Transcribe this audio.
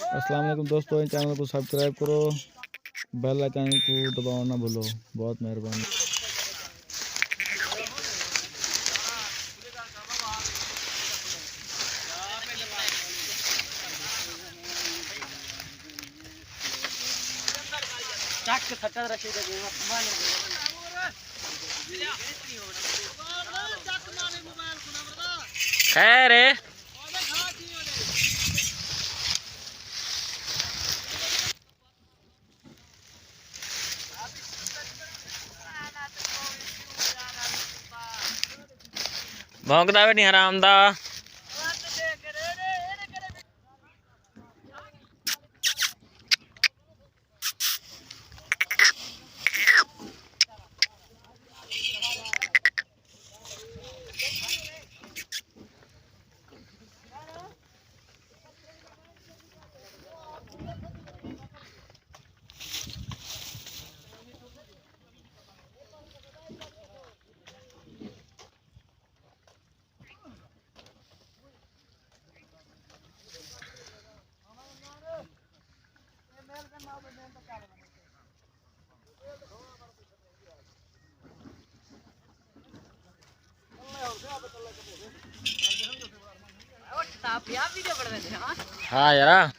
अस्सलाम वालेकुम दोस्तों, इन चैनल को सब्सक्राइब करो, बेल आइकन को दबाओ ना भूलो। बहुत मेहरबानी। खैर है भौंकदा भी नहीं हराम दा। हाँ यार